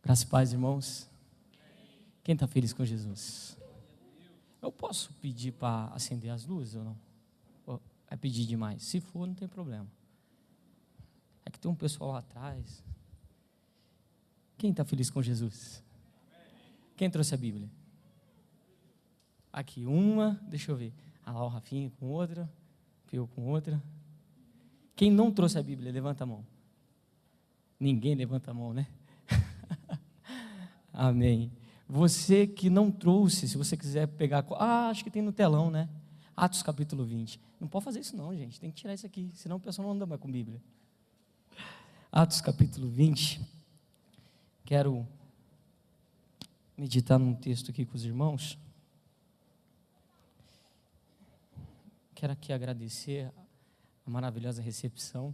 Graças e paz, irmãos. Quem está feliz com Jesus? Eu posso pedir para acender as luzes ou não? Ou é pedir demais? Se for, não tem problema. É que tem um pessoal lá atrás. Quem está feliz com Jesus? Quem trouxe a Bíblia? Aqui, uma, deixa eu ver. Ah lá, o Rafinha com outra, eu com outra. Quem não trouxe a Bíblia, levanta a mão. Ninguém levanta a mão, né? Amém. Você que não trouxe, se você quiser pegar, acho que tem no telão, né? Atos capítulo 20. Não pode fazer isso não, gente, tem que tirar isso aqui, senão o pessoal não anda mais com Bíblia. Atos capítulo 20. Quero meditar num texto aqui com os irmãos. Quero aqui agradecer a maravilhosa recepção.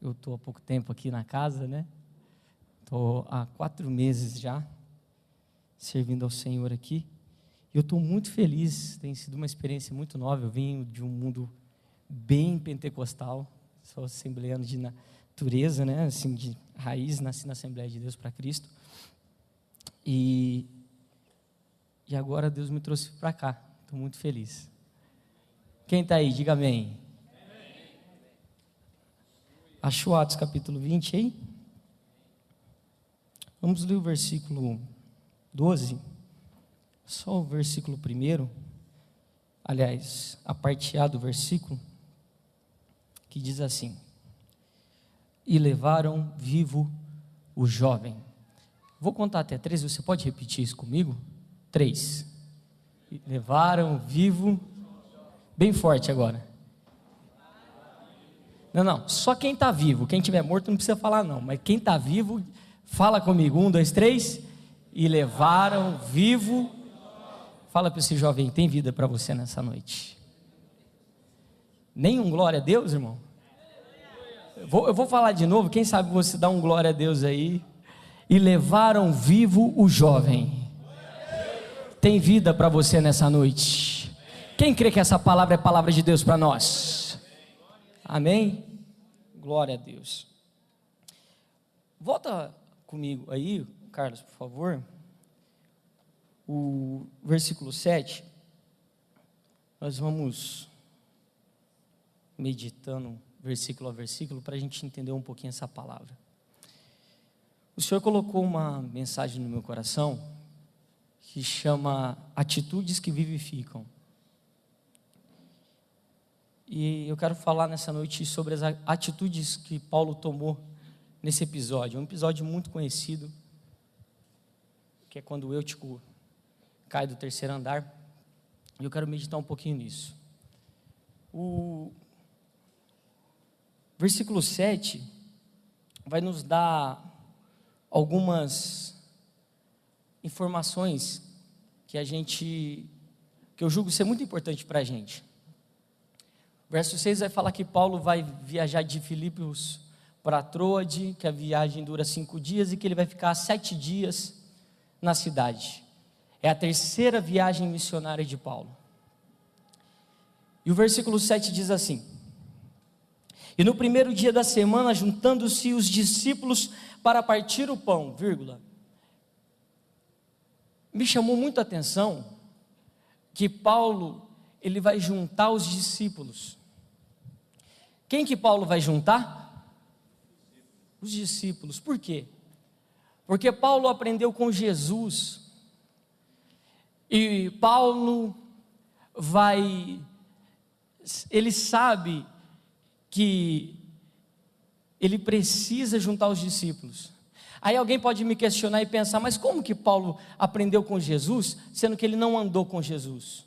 Eu estou há pouco tempo aqui na casa, né? Estou há 4 meses já servindo ao Senhor aqui. E eu estou muito feliz, tem sido uma experiência muito nova. Eu venho de um mundo bem pentecostal, sou assembleano de natureza, né? Assim, de raiz, nasci na Assembleia de Deus para Cristo. E agora Deus me trouxe para cá, estou muito feliz. Quem está aí, diga amém. Achou Atos capítulo 20 aí? Vamos ler o versículo 12, só o versículo 1, aliás, a parte A do versículo, que diz assim: e levaram vivo o jovem. Vou contar até 3, você pode repetir isso comigo? 3. E levaram vivo, bem forte agora. Não, só quem está vivo, quem estiver morto não precisa falar não, mas quem está vivo, fala comigo, 1, 2, 3, e levaram vivo. Fala para esse jovem, tem vida para você nessa noite. Nenhum glória a Deus, irmão? Eu vou falar de novo, quem sabe você dá um glória a Deus aí. E levaram vivo o jovem. Tem vida para você nessa noite. Quem crê que essa palavra é palavra de Deus para nós? Amém? Glória a Deus. Volta comigo aí, Carlos, por favor. O versículo 7. Nós vamos meditando versículo a versículo para a gente entender um pouquinho essa palavra. O Senhor colocou uma mensagem no meu coração que chama Atitudes que Vivificam. E eu quero falar nessa noite sobre as atitudes que Paulo tomou nesse episódio. É um episódio muito conhecido, que é quando o Eutico cai do 3º andar. E eu quero meditar um pouquinho nisso. O versículo 7 vai nos dar algumas informações que eu julgo ser muito importante para a gente. Verso 6 vai falar que Paulo vai viajar de Filipos para Troade, que a viagem dura 5 dias e que ele vai ficar 7 dias na cidade. É a 3ª viagem missionária de Paulo. E o versículo 7 diz assim: e no primeiro dia da semana, juntando-se os discípulos para partir o pão, me chamou muito a atenção que Paulo, ele vai juntar os discípulos. Quem que Paulo vai juntar? Os discípulos. Por quê? Porque Paulo aprendeu com Jesus. E Paulo ele sabe que ele precisa juntar os discípulos. Aí alguém pode me questionar e pensar, mas como que Paulo aprendeu com Jesus, sendo que ele não andou com Jesus?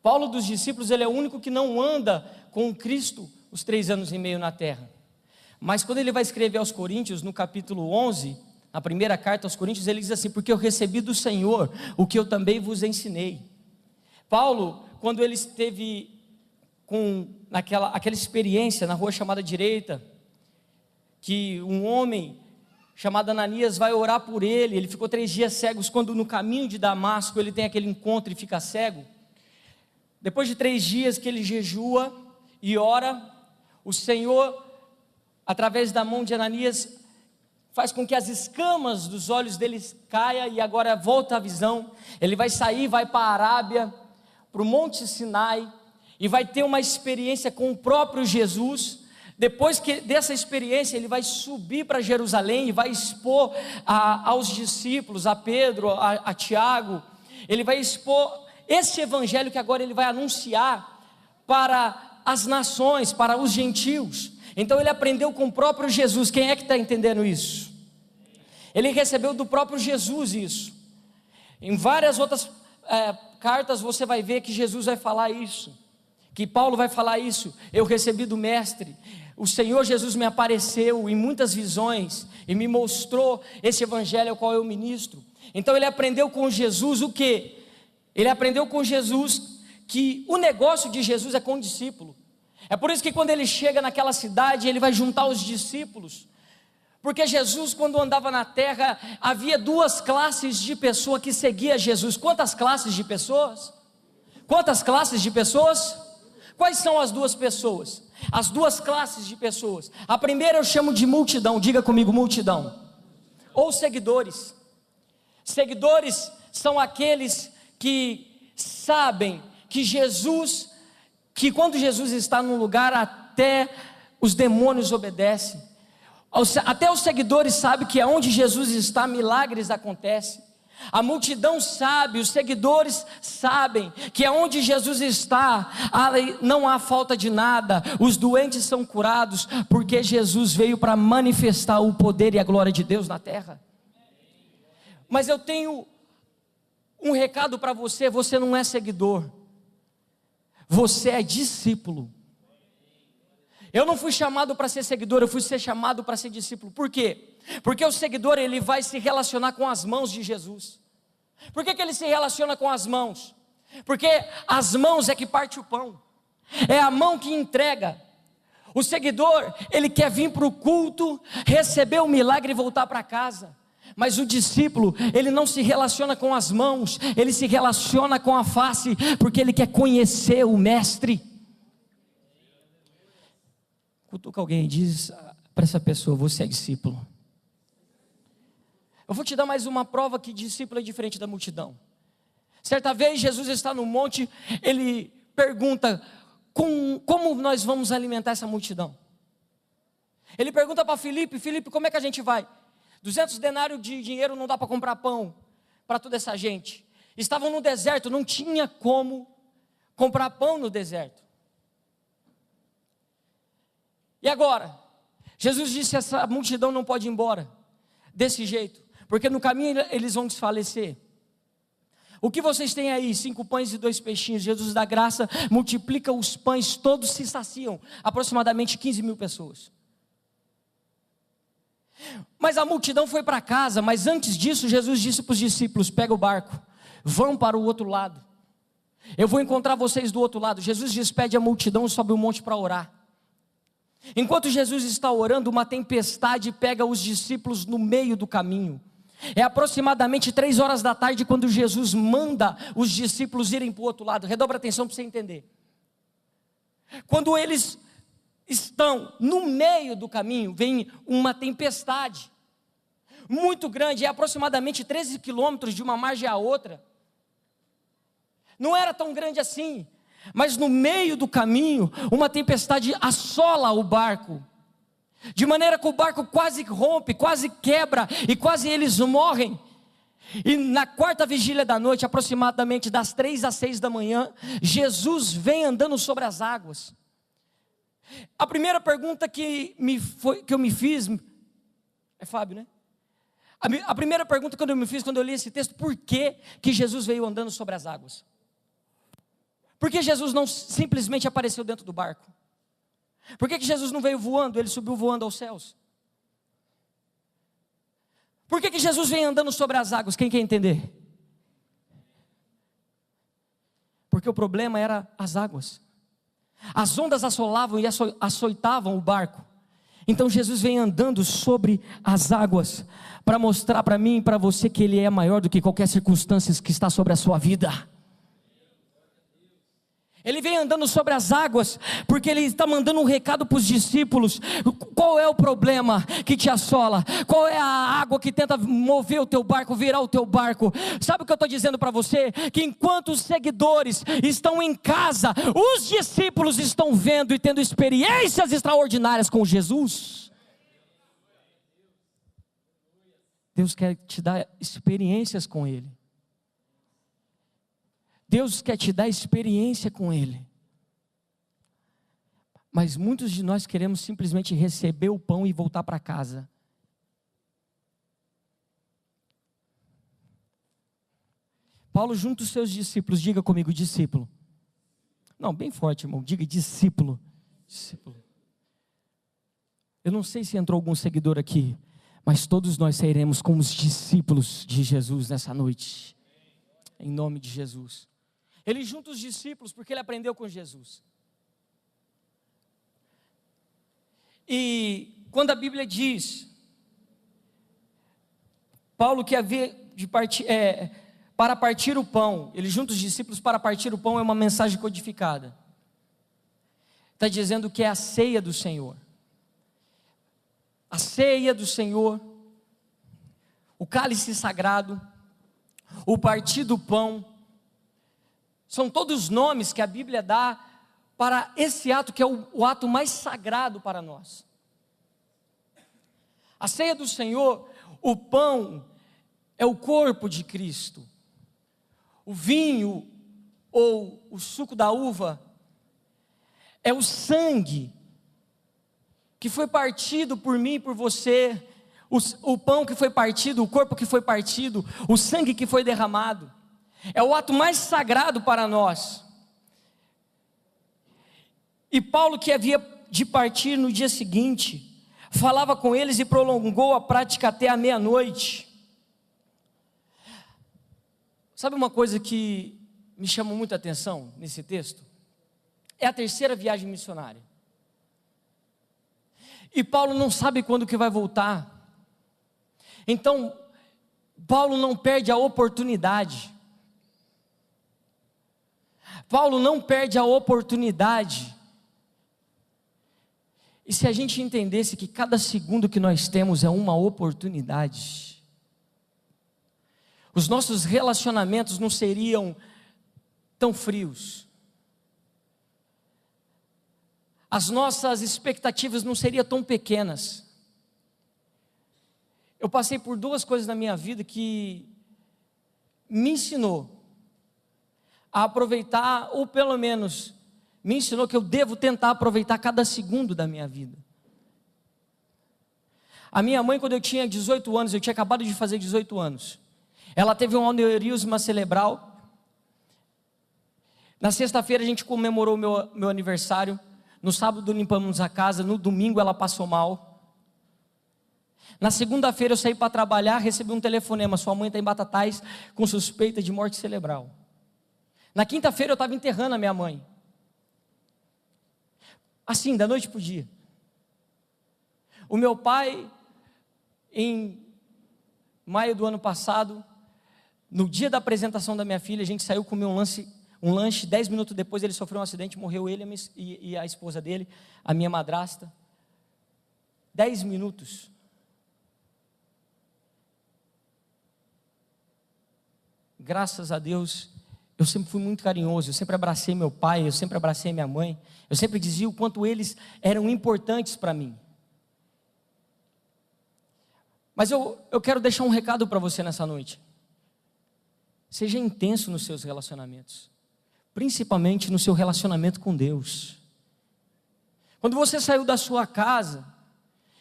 Paulo dos discípulos, ele é o único que não anda com Cristo os 3 anos e meio na terra. Mas quando ele vai escrever aos Coríntios, no capítulo 11, na primeira carta aos Coríntios, ele diz assim: porque eu recebi do Senhor o que eu também vos ensinei. Paulo, quando ele esteve com aquela experiência na rua chamada Direita, que um homem chamado Ananias vai orar por ele, ele ficou 3 dias cegos, quando no caminho de Damasco ele tem aquele encontro e fica cego. Depois de 3 dias que ele jejua e ora, o Senhor, através da mão de Ananias, faz com que as escamas dos olhos dele caia e agora volta a visão. Ele vai sair, vai para a Arábia, para o Monte Sinai, e vai ter uma experiência com o próprio Jesus. Depois dessa experiência, ele vai subir para Jerusalém e vai expor aos discípulos, a Pedro, a Tiago. Ele vai expor esse evangelho que agora ele vai anunciar para as nações, para os gentios. Então ele aprendeu com o próprio Jesus. Quem é que está entendendo isso? Ele recebeu do próprio Jesus isso. Em várias outras cartas você vai ver que Jesus vai falar isso, que Paulo vai falar isso. Eu recebi do mestre. O Senhor Jesus me apareceu em muitas visões e me mostrou esse evangelho ao qual eu ministro. Então ele aprendeu com Jesus o quê? Ele aprendeu com Jesus que o negócio de Jesus é com o discípulo. É por isso que quando ele chega naquela cidade, ele vai juntar os discípulos. Porque Jesus, quando andava na terra, havia duas classes de pessoa que seguia Jesus. Quantas classes de pessoas? Quantas classes de pessoas? Quais são as duas pessoas? As duas classes de pessoas. A primeira eu chamo de multidão. Diga comigo, multidão. Ou seguidores. Seguidores são aqueles que sabem que Jesus, que quando Jesus está num lugar, até os demônios obedecem. Até os seguidores sabem que aonde Jesus está, milagres acontecem. A multidão sabe, os seguidores sabem que aonde Jesus está, não há falta de nada. Os doentes são curados, porque Jesus veio para manifestar o poder e a glória de Deus na terra. Mas eu tenho um recado para você: você não é seguidor, você é discípulo. Eu não fui chamado para ser seguidor, eu fui ser chamado para ser discípulo. Por quê? Porque o seguidor, ele vai se relacionar com as mãos de Jesus. Por que ele se relaciona com as mãos? Porque as mãos é que parte o pão, é a mão que entrega. O seguidor, ele quer vir para o culto, receber o milagre e voltar para casa. Mas o discípulo, ele não se relaciona com as mãos, ele se relaciona com a face, porque ele quer conhecer o mestre. Cutuca alguém e diz para essa pessoa: você é discípulo. Eu vou te dar mais uma prova que discípulo é diferente da multidão. Certa vez Jesus está no monte, ele pergunta: como nós vamos alimentar essa multidão? Ele pergunta para Filipe: Filipe, como é que a gente vai? 200 denários de dinheiro não dá para comprar pão para toda essa gente. Estavam no deserto, não tinha como comprar pão no deserto. E agora? Jesus disse: essa multidão não pode ir embora desse jeito, porque no caminho eles vão desfalecer. O que vocês têm aí? 5 pães e 2 peixinhos. Jesus dá graça, multiplica os pães, todos se saciam. Aproximadamente 15 mil pessoas. Mas a multidão foi para casa. Mas antes disso, Jesus disse para os discípulos: pega o barco, vão para o outro lado, eu vou encontrar vocês do outro lado. Jesus despede a multidão e sobe o monte para orar. Enquanto Jesus está orando, uma tempestade pega os discípulos no meio do caminho. É aproximadamente 3 horas da tarde quando Jesus manda os discípulos irem para o outro lado. Redobra atenção para você entender. Quando eles estão no meio do caminho, vem uma tempestade muito grande, é aproximadamente 13 quilômetros de uma margem à outra. Não era tão grande assim, mas no meio do caminho, uma tempestade assola o barco, de maneira que o barco quase rompe, quase quebra, e quase eles morrem. E na 4ª vigília da noite, aproximadamente das 3 às 6 da manhã, Jesus vem andando sobre as águas. A primeira pergunta que eu me fiz, é Fábio, né? A primeira pergunta que eu me fiz quando eu li esse texto: por que Jesus veio andando sobre as águas? Por que Jesus não simplesmente apareceu dentro do barco? Por que Jesus não veio voando? Ele subiu voando aos céus. Por que Jesus vem andando sobre as águas? Quem quer entender? Porque o problema era as águas. As ondas assolavam e açoitavam o barco. Então Jesus vem andando sobre as águas para mostrar para mim e para você que Ele é maior do que qualquer circunstância que está sobre a sua vida. Ele vem andando sobre as águas, porque ele está mandando um recado para os discípulos. Qual é o problema que te assola? Qual é a água que tenta mover o teu barco, virar o teu barco? Sabe o que eu estou dizendo para você? Que enquanto os seguidores estão em casa, os discípulos estão vendo e tendo experiências extraordinárias com Jesus. Deus quer te dar experiências com Ele. Deus quer te dar experiência com Ele. Mas muitos de nós queremos simplesmente receber o pão e voltar para casa. Paulo junta os seus discípulos, diga comigo, discípulo. Não, bem forte, irmão, diga discípulo. Discípulo. Eu não sei se entrou algum seguidor aqui, mas todos nós sairemos como os discípulos de Jesus nessa noite. Em nome de Jesus. Ele junta os discípulos porque ele aprendeu com Jesus. E quando a Bíblia diz, Paulo que havia de partir, para partir o pão, ele junta os discípulos para partir o pão, é uma mensagem codificada. Está dizendo que é a ceia do Senhor. A ceia do Senhor, o cálice sagrado, o partir do pão, são todos nomes que a Bíblia dá para esse ato que é o ato mais sagrado para nós. A ceia do Senhor, o pão é o corpo de Cristo. O vinho ou o suco da uva é o sangue que foi partido por mim e por você. O pão que foi partido, o corpo que foi partido, o sangue que foi derramado. É o ato mais sagrado para nós. E Paulo, que havia de partir no dia seguinte, falava com eles e prolongou a prática até a meia-noite. Sabe uma coisa que me chamou muita atenção nesse texto? É a terceira viagem missionária. E Paulo não sabe quando que vai voltar. Então, Paulo não perde a oportunidade. Paulo não perde a oportunidade. E se a gente entendesse que cada segundo que nós temos é uma oportunidade, os nossos relacionamentos não seriam tão frios, as nossas expectativas não seriam tão pequenas. Eu passei por duas coisas na minha vida que me ensinou a aproveitar, ou pelo menos me ensinou que eu devo tentar aproveitar cada segundo da minha vida. A minha mãe, quando eu tinha 18 anos, eu tinha acabado de fazer 18 anos, ela teve um aneurisma cerebral. Na sexta-feira a gente comemorou meu aniversário, no sábado limpamos a casa, no domingo ela passou mal. Na segunda-feira eu saí para trabalhar, recebi um telefonema, sua mãe está em Batatais com suspeita de morte cerebral. Na quinta-feira eu estava enterrando a minha mãe. Assim, da noite para o dia. O meu pai, em maio do ano passado, no dia da apresentação da minha filha, a gente saiu comer um lanche, 10 minutos depois ele sofreu um acidente, morreu ele e a esposa dele, a minha madrasta. 10 minutos. Graças a Deus, eu sempre fui muito carinhoso, eu sempre abracei meu pai, eu sempre abracei minha mãe, eu sempre dizia o quanto eles eram importantes para mim. Mas eu quero deixar um recado para você nessa noite. Seja intenso nos seus relacionamentos, principalmente no seu relacionamento com Deus. Quando você saiu da sua casa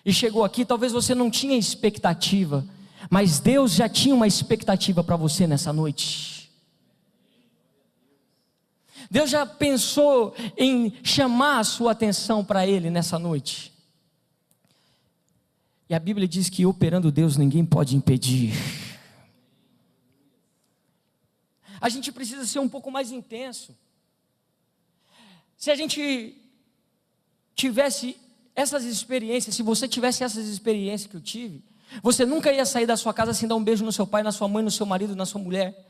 e chegou aqui, talvez você não tinha expectativa, mas Deus já tinha uma expectativa para você nessa noite. Deus já pensou em chamar a sua atenção para Ele nessa noite. E a Bíblia diz que operando Deus ninguém pode impedir. A gente precisa ser um pouco mais intenso. Se a gente tivesse essas experiências, se você tivesse essas experiências que eu tive, você nunca ia sair da sua casa sem dar um beijo no seu pai, na sua mãe, no seu marido, na sua mulher.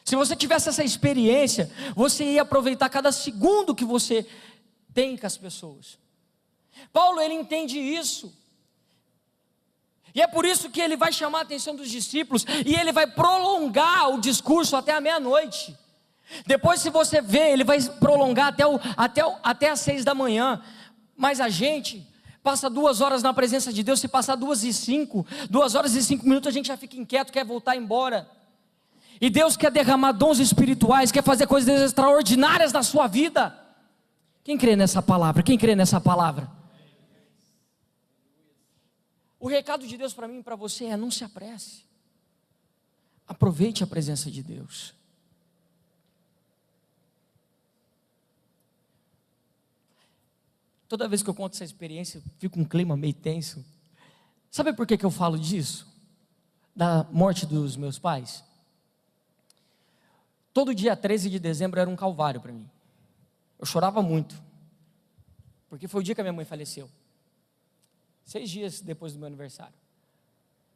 Se você tivesse essa experiência, você ia aproveitar cada segundo que você tem com as pessoas. Paulo, ele entende isso. E é por isso que ele vai chamar a atenção dos discípulos e ele vai prolongar o discurso até a meia-noite. Depois, se você ver, ele vai prolongar até as 6 da manhã. Mas a gente passa 2 horas na presença de Deus. Se passar 2 horas e 5 minutos, a gente já fica inquieto, quer voltar embora. E Deus quer derramar dons espirituais, quer fazer coisas extraordinárias na sua vida. Quem crê nessa palavra? Quem crê nessa palavra? O recado de Deus para mim e para você é: não se apresse. Aproveite a presença de Deus. Toda vez que eu conto essa experiência, fica um clima meio tenso. Sabe por que eu falo disso? Da morte dos meus pais? Todo dia 13 de dezembro era um calvário para mim. Eu chorava muito, porque foi o dia que a minha mãe faleceu. 6 dias depois do meu aniversário.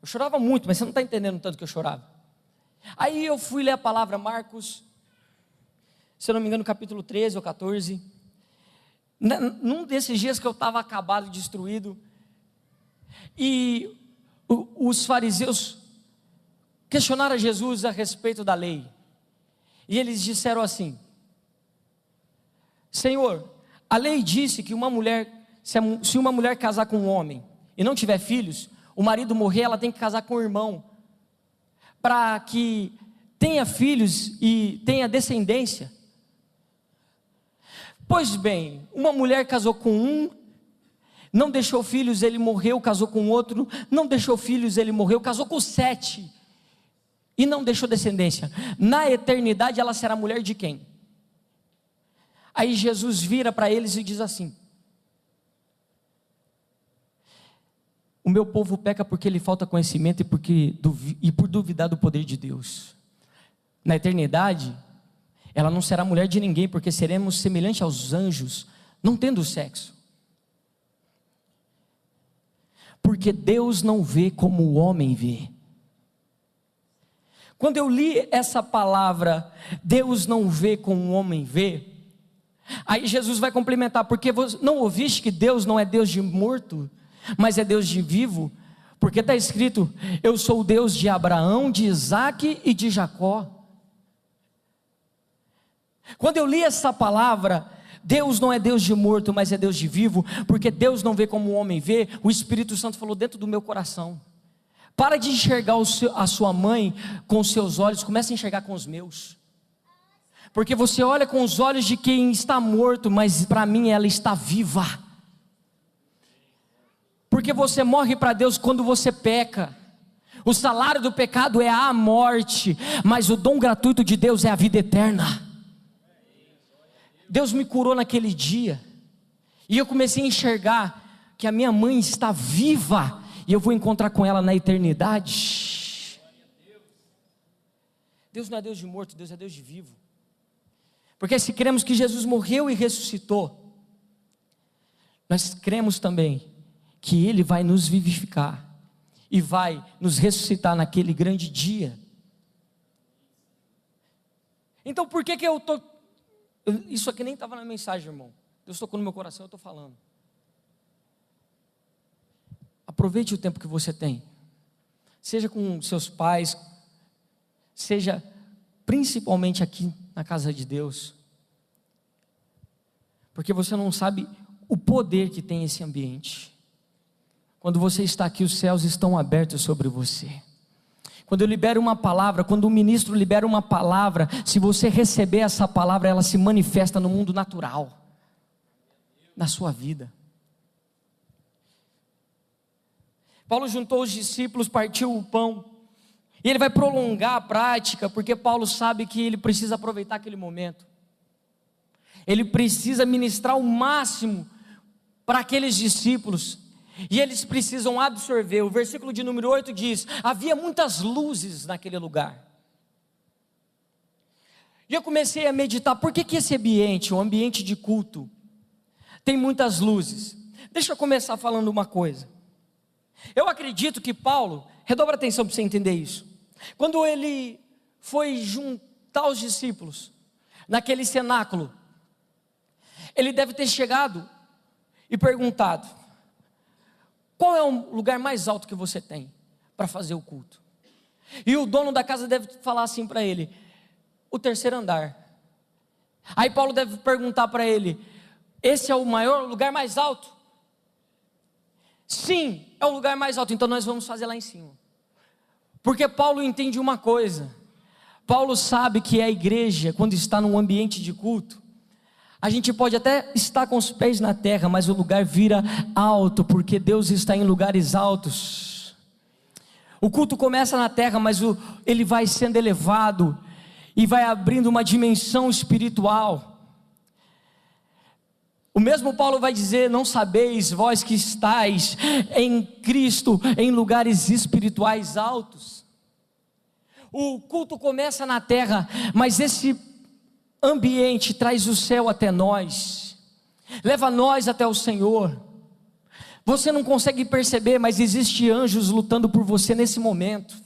Eu chorava muito, mas você não está entendendo o tanto que eu chorava. Aí eu fui ler a palavra Marcos, se eu não me engano, capítulo 13 ou 14. Num desses dias que eu estava acabado, destruído, e os fariseus questionaram a Jesus a respeito da lei. E eles disseram assim: Senhor, a lei disse que uma mulher, se uma mulher casar com um homem e não tiver filhos, o marido morrer, ela tem que casar com o irmão, para que tenha filhos e tenha descendência. Pois bem, uma mulher casou com um, não deixou filhos, ele morreu, casou com outro, não deixou filhos, ele morreu, casou com 7, e não deixou descendência. Na eternidade ela será mulher de quem? Aí Jesus vira para eles e diz assim: o meu povo peca porque lhe falta conhecimento e por duvidar do poder de Deus. Na eternidade, ela não será mulher de ninguém, porque seremos semelhantes aos anjos, não tendo sexo. Porque Deus não vê como o homem vê. Quando eu li essa palavra, Deus não vê como o homem vê, aí Jesus vai complementar: porque não ouviste que Deus não é Deus de morto, mas é Deus de vivo? Porque está escrito: eu sou o Deus de Abraão, de Isaque e de Jacó. Quando eu li essa palavra, Deus não é Deus de morto, mas é Deus de vivo, porque Deus não vê como o homem vê. O Espírito Santo falou dentro do meu coração: para de enxergar a sua mãe com os seus olhos, comece a enxergar com os meus. Porque você olha com os olhos de quem está morto, mas para mim ela está viva. Porque você morre para Deus quando você peca. O salário do pecado é a morte, mas o dom gratuito de Deus é a vida eterna. Deus me curou naquele dia, e eu comecei a enxergar que a minha mãe está viva, e eu vou encontrar com ela na eternidade. Deus não é Deus de morto, Deus é Deus de vivo. Porque se cremos que Jesus morreu e ressuscitou, nós cremos também que Ele vai nos vivificar e vai nos ressuscitar naquele grande dia. Então por que eu estou... Isso aqui nem estava na mensagem, irmão. Deus tocou no meu coração, eu estou falando. Aproveite o tempo que você tem, seja com seus pais, seja principalmente aqui na casa de Deus, porque você não sabe o poder que tem esse ambiente. Quando você está aqui, os céus estão abertos sobre você. Quando eu libero uma palavra, quando o ministro libera uma palavra, se você receber essa palavra, ela se manifesta no mundo natural, na sua vida. Paulo juntou os discípulos, partiu o pão, e ele vai prolongar a prática, porque Paulo sabe que ele precisa aproveitar aquele momento. Ele precisa ministrar o máximo para aqueles discípulos, e eles precisam absorver. O versículo de número 8 diz: havia muitas luzes naquele lugar. E eu comecei a meditar, por que esse ambiente, um ambiente de culto, tem muitas luzes? Deixa eu começar falando uma coisa. Eu acredito que Paulo, redobra atenção para você entender isso, quando ele foi está os discípulos naquele cenáculo, ele deve ter chegado e perguntado: qual é o lugar mais alto que você tem para fazer o culto? E o dono da casa deve falar assim para ele: o terceiro andar. Aí Paulo deve perguntar para ele: esse é o maior, lugar mais alto? Sim, é o lugar mais alto, então nós vamos fazer lá em cima. Porque Paulo entende uma coisa: Paulo sabe que a igreja, quando está num ambiente de culto, a gente pode até estar com os pés na terra, mas o lugar vira alto, porque Deus está em lugares altos. O culto começa na terra, mas ele vai sendo elevado e vai abrindo uma dimensão espiritual. O mesmo Paulo vai dizer: não sabeis vós que estáis em Cristo em lugares espirituais altos. O culto começa na terra, mas esse ambiente traz o céu até nós, leva nós até o Senhor. Você não consegue perceber, mas existe anjos lutando por você nesse momento.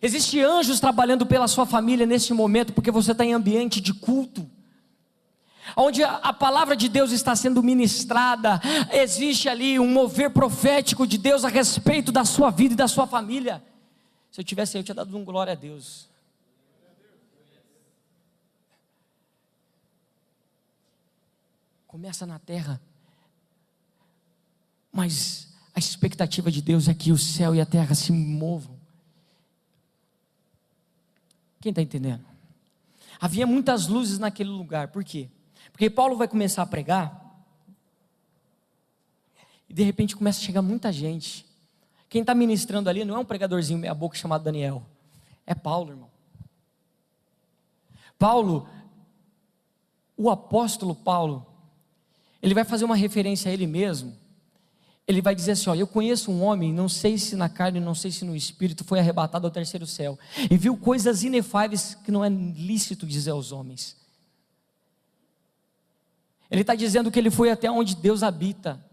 Existe anjos trabalhando pela sua família nesse momento, porque você está em ambiente de culto, onde a palavra de Deus está sendo ministrada. Existe ali um mover profético de Deus a respeito da sua vida e da sua família. Se eu tivesse aí, eu tinha dado um glória a Deus. Começa na terra, mas a expectativa de Deus é que o céu e a terra se movam. Quem está entendendo? Havia muitas luzes naquele lugar. Por quê? Porque Paulo vai começar a pregar, e de repente começa a chegar muita gente. Quem está ministrando ali não é um pregadorzinho meia boca chamado Daniel, é Paulo, irmão. Paulo, o apóstolo Paulo, ele vai fazer uma referência a ele mesmo. Ele vai dizer assim: olha, eu conheço um homem, não sei se na carne, não sei se no espírito, foi arrebatado ao terceiro céu, e viu coisas inefáveis que não é lícito dizer aos homens. Ele está dizendo que ele foi até onde Deus habita.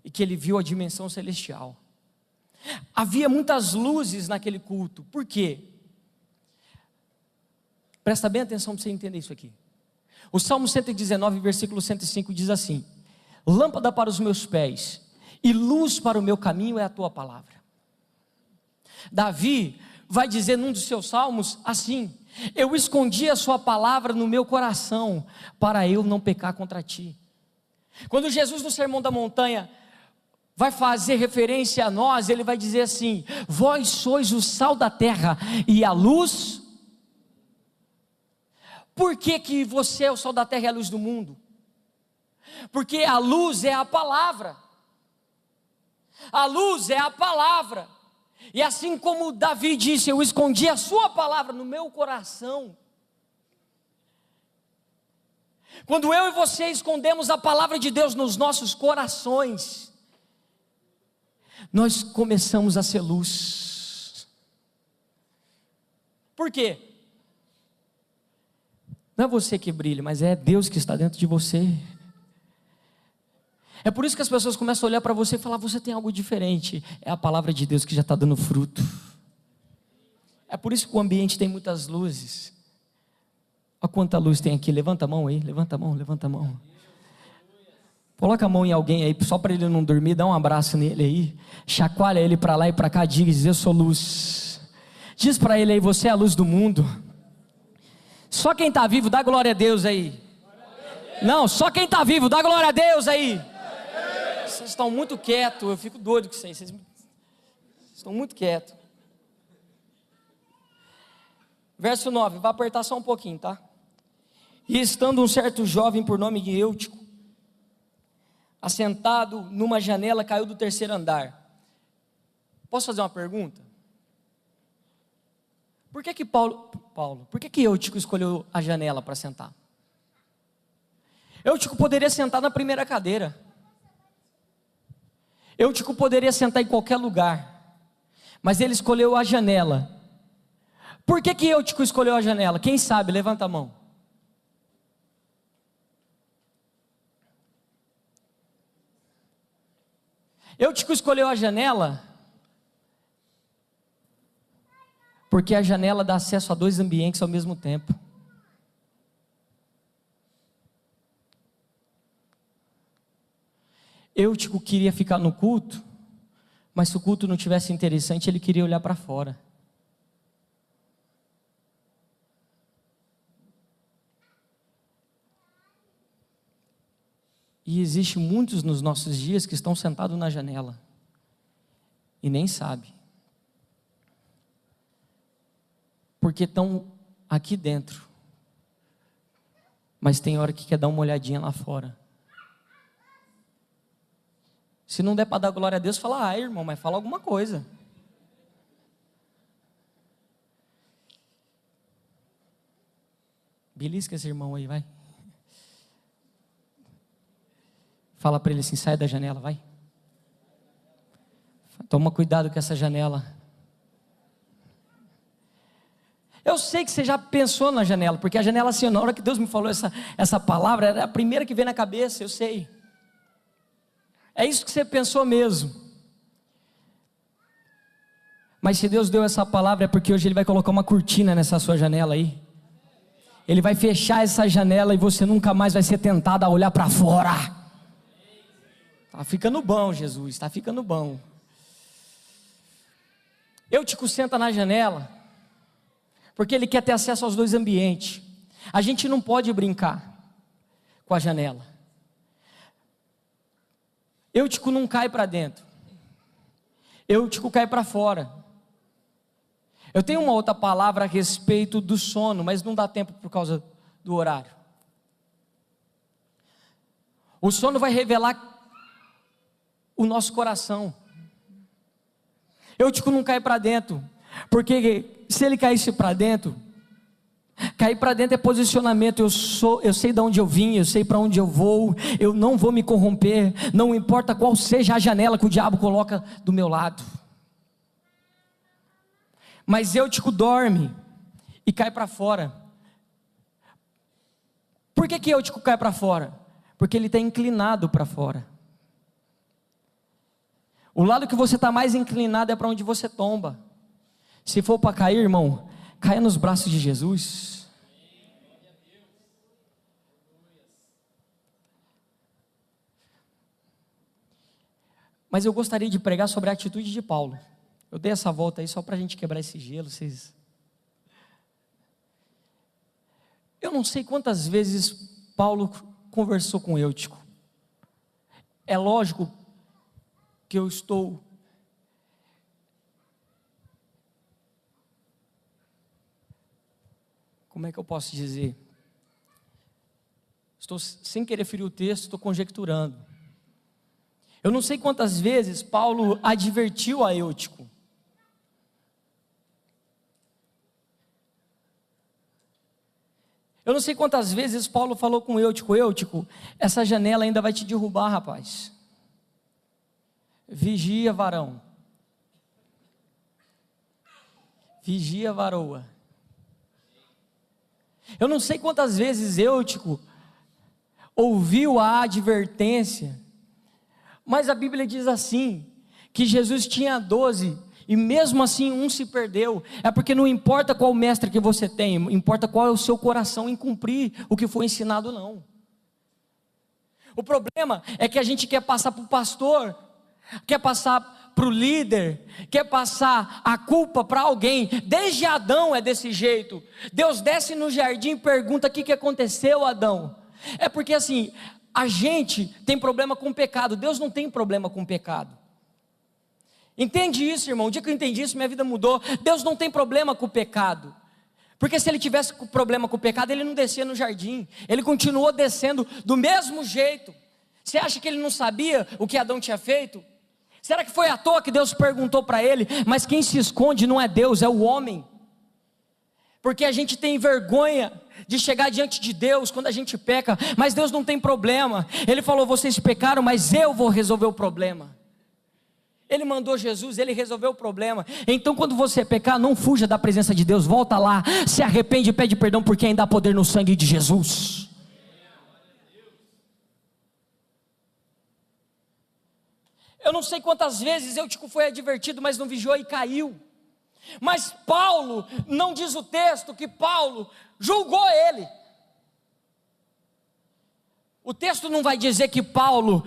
E que ele viu a dimensão celestial. Havia muitas luzes naquele culto. Por quê? Presta bem atenção para você entender isso aqui. O Salmo 119, versículo 105 diz assim: lâmpada para os meus pés e luz para o meu caminho é a tua palavra. Davi vai dizer num dos seus salmos assim: eu escondi a sua palavra no meu coração, para eu não pecar contra ti. Quando Jesus no Sermão da Montanha vai fazer referência a nós, ele vai dizer assim: vós sois o sal da terra e a luz. Por que você é o sal da terra e a luz do mundo? Porque a luz é a palavra. A luz é a palavra. E assim como Davi disse: eu escondi a sua palavra no meu coração. Quando eu e você escondemos a palavra de Deus nos nossos corações, nós começamos a ser luz. Por quê? Não é você que brilha, mas é Deus que está dentro de você. É por isso que as pessoas começam a olhar para você e falar: você tem algo diferente. É a palavra de Deus que já está dando fruto. É por isso que o ambiente tem muitas luzes. Olha quanta luz tem aqui. Levanta a mão aí, levanta a mão, levanta a mão. Coloca a mão em alguém aí, só para ele não dormir. Dá um abraço nele aí, chacoalha ele para lá e para cá. Diz: eu sou luz. Diz para ele aí: você é a luz do mundo. Só quem está vivo, dá glória a Deus aí. Não, só quem está vivo, dá glória a Deus aí. Vocês estão muito quietos, eu fico doido com vocês estão muito quietos. Verso 9, vai apertar só um pouquinho, tá? E estando um certo jovem por nome de Eutico, assentado numa janela, caiu do terceiro andar. Posso fazer uma pergunta? Por que por que Eutico escolheu a janela para sentar? Eutico poderia sentar na primeira cadeira. Eutico poderia sentar em qualquer lugar, mas ele escolheu a janela. Por que Eutico escolheu a janela? Quem sabe? Levanta a mão. Eutico escolheu a janela Porque a janela dá acesso a dois ambientes ao mesmo tempo. Eutico queria ficar no culto, mas se o culto não tivesse interessante, ele queria olhar para fora. E existe muitos nos nossos dias que estão sentados na janela e nem sabem, porque estão aqui dentro, mas tem hora que quer dar uma olhadinha lá fora. Se não der para dar glória a Deus, fala, irmão, mas fala alguma coisa. Belisca esse irmão aí, vai. Fala para ele assim, sai da janela, vai. Toma cuidado com essa janela. Eu sei que você já pensou na janela, porque a janela assim, na hora que Deus me falou essa palavra, era a primeira que veio na cabeça, eu sei. É isso que você pensou mesmo. Mas se Deus deu essa palavra, é porque hoje Ele vai colocar uma cortina nessa sua janela aí. Ele vai fechar essa janela e você nunca mais vai ser tentado a olhar para fora. Está ficando bom, Jesus, está ficando bom. Eutico senta na janela, porque ele quer ter acesso aos dois ambientes. A gente não pode brincar com a janela. Eutico não cai para dentro, Eutico cai para fora. Eu tenho uma outra palavra a respeito do sono, mas não dá tempo por causa do horário. O sono vai revelar o nosso coração. Eutico não cai para dentro, porque se ele caísse para dentro, cair para dentro é posicionamento. Eu sei de onde eu vim, eu sei para onde eu vou, eu não vou me corromper, não importa qual seja a janela que o diabo coloca do meu lado. Mas Eutico dorme e cai para fora. Por que Eutico cai para fora? Porque ele está inclinado para fora. O lado que você está mais inclinado é para onde você tomba. Se for para cair, irmão, caia nos braços de Jesus. Mas eu gostaria de pregar sobre a atitude de Paulo. Eu dei essa volta aí só para a gente quebrar esse gelo. Eu não sei quantas vezes Paulo conversou com Eutico. É lógico que eu estou como é que eu posso dizer? Estou sem querer ferir o texto, estou conjecturando. Eu não sei quantas vezes Paulo advertiu a Eutico. Eu não sei quantas vezes Paulo falou com Eutico, Eutico, essa janela ainda vai te derrubar, rapaz. Vigia, varão. Vigia, varoa. Eu não sei quantas vezes Eutico ouviu a advertência, mas a Bíblia diz assim, que Jesus tinha 12, e mesmo assim um se perdeu. É porque não importa qual mestre que você tem, importa qual é o seu coração em cumprir o que foi ensinado, não. O problema é que a gente quer passar para o pastor, quer passar para o líder, quer passar a culpa para alguém. Desde Adão é desse jeito. Deus desce no jardim e pergunta: o que aconteceu, Adão? É porque assim, a gente tem problema com o pecado, Deus não tem problema com o pecado. Entende isso, irmão? O dia que eu entendi isso, minha vida mudou. Deus não tem problema com o pecado, porque se ele tivesse problema com o pecado, ele não descia no jardim, ele continuou descendo do mesmo jeito. Você acha que ele não sabia o que Adão tinha feito? Será que foi à toa que Deus perguntou para ele? Mas quem se esconde não é Deus, é o homem. Porque a gente tem vergonha de chegar diante de Deus quando a gente peca, mas Deus não tem problema. Ele falou: vocês pecaram, mas eu vou resolver o problema. Ele mandou Jesus, ele resolveu o problema. Então quando você pecar, não fuja da presença de Deus, volta lá, se arrepende e pede perdão, porque ainda há poder no sangue de Jesus. Eu não sei quantas vezes Eutico foi advertido, mas não vigiou e caiu. Mas Paulo, não diz o texto que Paulo julgou ele. O texto não vai dizer que Paulo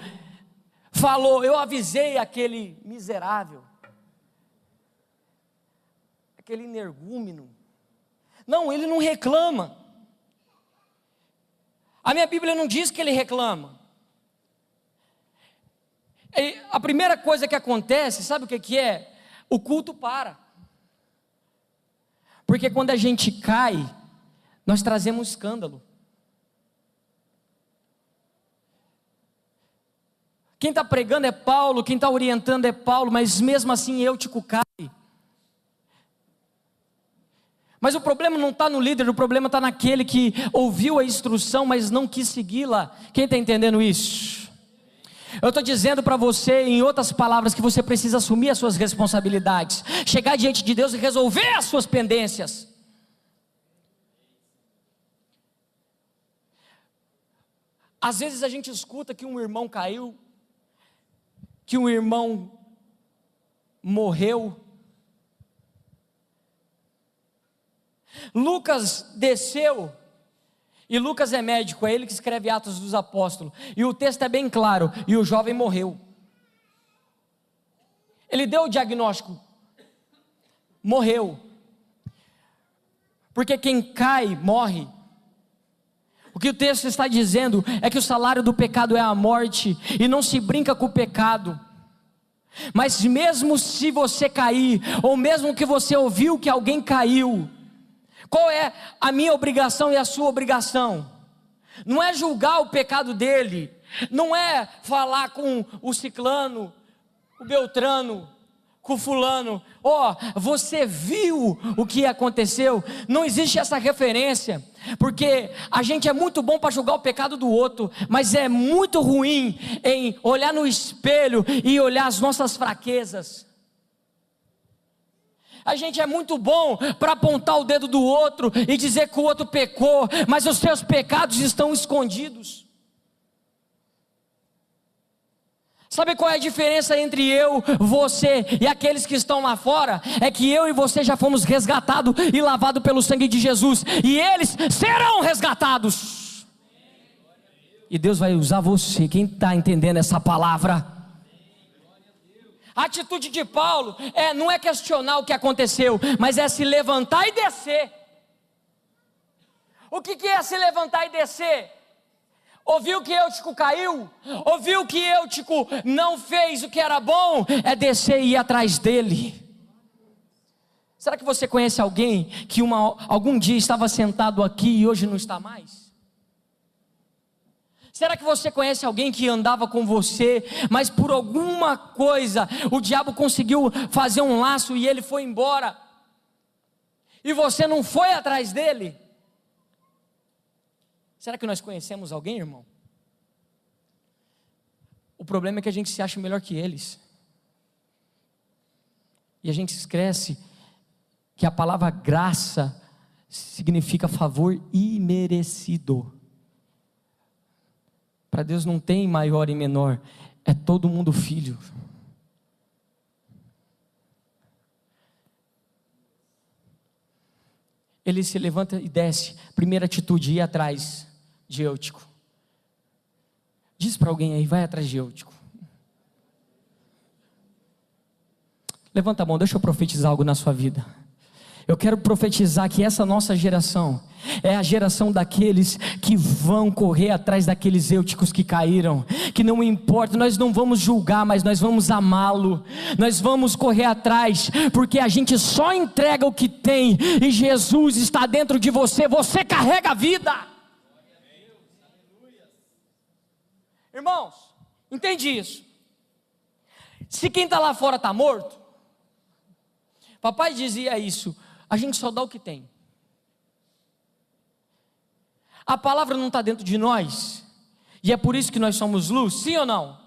falou: eu avisei aquele miserável, aquele energúmeno. Não, ele não reclama. A minha Bíblia não diz que ele reclama. E a primeira coisa que acontece, sabe o que é? O culto para. Porque quando a gente cai, nós trazemos escândalo. Quem está pregando é Paulo, quem está orientando é Paulo, mas mesmo assim Eutico cai. Mas o problema não está no líder, o problema está naquele que ouviu a instrução, mas não quis segui-la. Quem está entendendo isso? Eu estou dizendo para você, em outras palavras, que você precisa assumir as suas responsabilidades, chegar diante de Deus e resolver as suas pendências. Às vezes a gente escuta que um irmão caiu, que um irmão morreu. Lucas desceu, e Lucas é médico, é ele que escreve Atos dos Apóstolos, e o texto é bem claro, e o jovem morreu. Ele deu o diagnóstico, morreu, porque quem cai, morre. O que o texto está dizendo é que o salário do pecado é a morte, e não se brinca com o pecado. Mas mesmo se você cair, ou mesmo que você ouviu que alguém caiu, qual é a minha obrigação e a sua obrigação? Não é julgar o pecado dele, não é falar com o ciclano, o beltrano, com o fulano: ó, você viu o que aconteceu? Não existe essa referência, porque a gente é muito bom para julgar o pecado do outro, mas é muito ruim em olhar no espelho e olhar as nossas fraquezas. A gente é muito bom para apontar o dedo do outro e dizer que o outro pecou, mas os seus pecados estão escondidos. Sabe qual é a diferença entre eu, você e aqueles que estão lá fora? É que eu e você já fomos resgatados e lavados pelo sangue de Jesus, e eles serão resgatados. E Deus vai usar você. Quem está entendendo essa palavra? A atitude de Paulo não é questionar o que aconteceu, mas é se levantar e descer. O que é se levantar e descer? Ouviu que Eutico caiu? Ouviu que Eutico não fez o que era bom? É descer e ir atrás dele. Será que você conhece alguém que algum dia estava sentado aqui e hoje não está mais? Será que você conhece alguém que andava com você, mas por alguma coisa o diabo conseguiu fazer um laço e ele foi embora, e você não foi atrás dele? Será que nós conhecemos alguém, irmão? O problema é que a gente se acha melhor que eles, e a gente esquece que a palavra graça significa favor imerecido. Para Deus não tem maior e menor, é todo mundo filho. Ele se levanta e desce. Primeira atitude: ir atrás de Eutico. Diz para alguém aí: vai atrás de Eutico. Levanta a mão, deixa eu profetizar algo na sua vida. Eu quero profetizar que essa nossa geração é a geração daqueles que vão correr atrás daqueles Euticos que caíram. Que não importa, nós não vamos julgar, mas nós vamos amá-lo. Nós vamos correr atrás, porque a gente só entrega o que tem, e Jesus está dentro de você. Você carrega a vida. Irmãos, entende isso? Se quem está lá fora está morto, papai dizia isso: a gente só dá o que tem. A palavra não está dentro de nós, e é por isso que nós somos luz, sim ou não?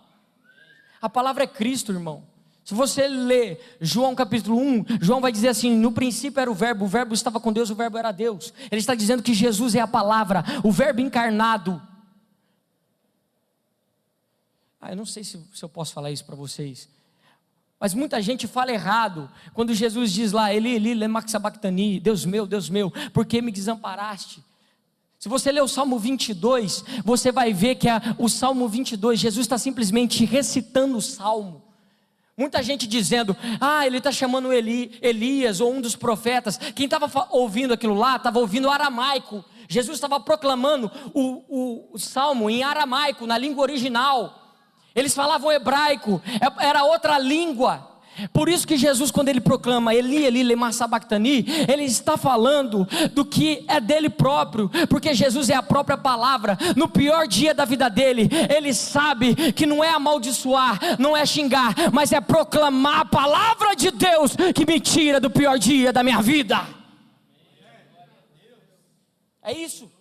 A palavra é Cristo, irmão. Se você ler João capítulo 1, João vai dizer assim: no princípio era o verbo estava com Deus, o verbo era Deus. Ele está dizendo que Jesus é a palavra, o verbo encarnado. Eu não sei se eu posso falar isso para vocês, Mas muita gente fala errado, quando Jesus diz lá, Eli, Eli, lema sabachthani, Deus meu, por que me desamparaste? Se você ler o Salmo 22, você vai ver que o Salmo 22, Jesus está simplesmente recitando o Salmo. Muita gente dizendo, ele está chamando Elias ou um dos profetas. Quem estava ouvindo aquilo lá, estava ouvindo aramaico. Jesus estava proclamando o Salmo em aramaico, na língua original. Eles falavam hebraico, era outra língua. Por isso que Jesus, quando ele proclama Eli, Eli, lema sabachthani, ele está falando do que é dele próprio, porque Jesus é a própria palavra. No pior dia da vida dele, ele sabe que não é amaldiçoar, não é xingar, mas é proclamar a palavra de Deus que me tira do pior dia da minha vida. É isso.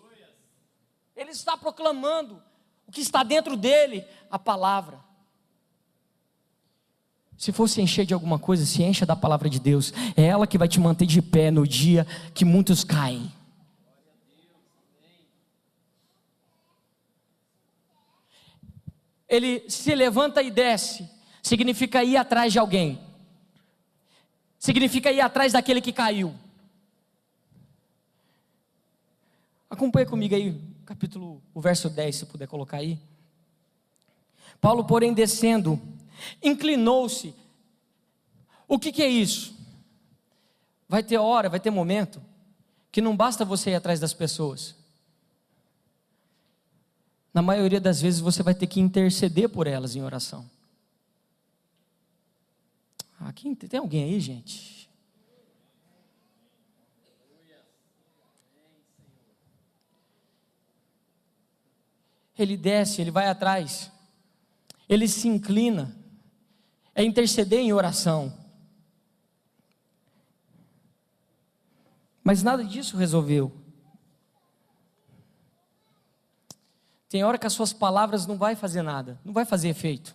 Ele está proclamando o que está dentro dele, a palavra. Se for se encher de alguma coisa, se encha da palavra de Deus. É ela que vai te manter de pé no dia que muitos caem. Ele se levanta e desce, significa ir atrás de alguém, significa ir atrás daquele que caiu. Acompanha comigo aí, o verso 10, se puder colocar aí. Paulo, porém, descendo, inclinou-se. O que é isso? Vai ter hora, vai ter momento que não basta você ir atrás das pessoas. Na maioria das vezes você vai ter que interceder por elas em oração. Aqui tem alguém aí, gente? Ele desce, ele vai atrás, ele se inclina, é interceder em oração. Mas nada disso resolveu. Tem hora que as suas palavras não vai fazer nada, não vai fazer efeito.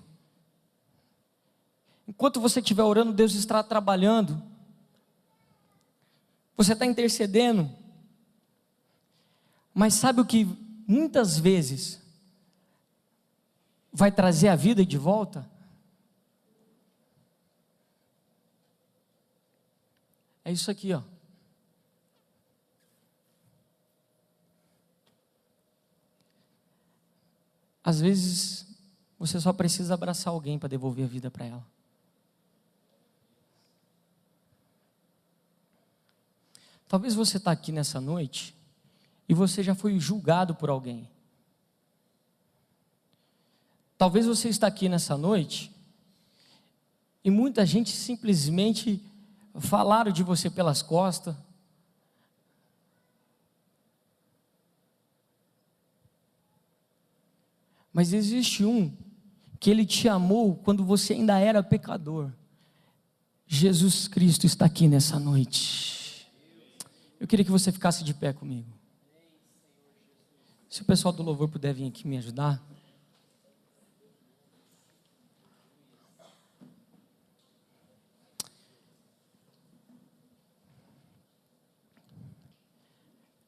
Enquanto você estiver orando, Deus está trabalhando. Você está intercedendo. Mas sabe o que muitas vezes vai trazer a vida de volta? É isso aqui, ó. Às vezes você só precisa abraçar alguém para devolver a vida para ela. Talvez você está aqui nessa noite e você já foi julgado por alguém. Talvez você está aqui nessa noite e muita gente simplesmente falaram de você pelas costas. Mas existe um que ele te amou quando você ainda era pecador. Jesus Cristo está aqui nessa noite. Eu queria que você ficasse de pé comigo. Se o pessoal do louvor puder vir aqui me ajudar.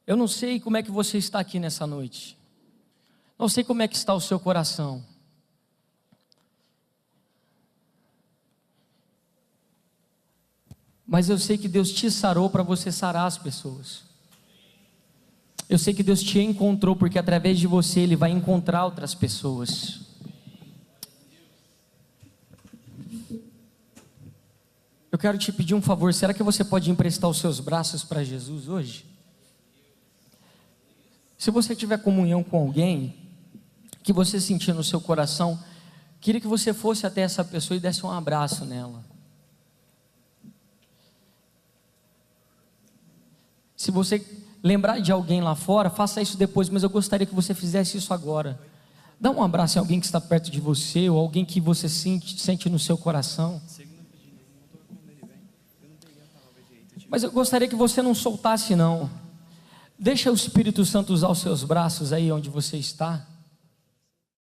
Eu não sei como é que você está aqui nessa noite. Não sei como é que está o seu coração. Mas eu sei que Deus te sarou para você sarar as pessoas. Eu sei que Deus te encontrou porque através de você Ele vai encontrar outras pessoas. Eu quero te pedir um favor. Será que você pode emprestar os seus braços para Jesus hoje? Se você tiver comunhão com alguém que você sentir no seu coração, queria que você fosse até essa pessoa e desse um abraço nela. Se você lembrar de alguém lá fora, faça isso depois, mas eu gostaria que você fizesse isso agora. Dá um abraço em alguém que está perto de você, ou alguém que você sente no seu coração. Mas eu gostaria que você não soltasse não. Deixa o Espírito Santo usar os seus braços aí onde você está.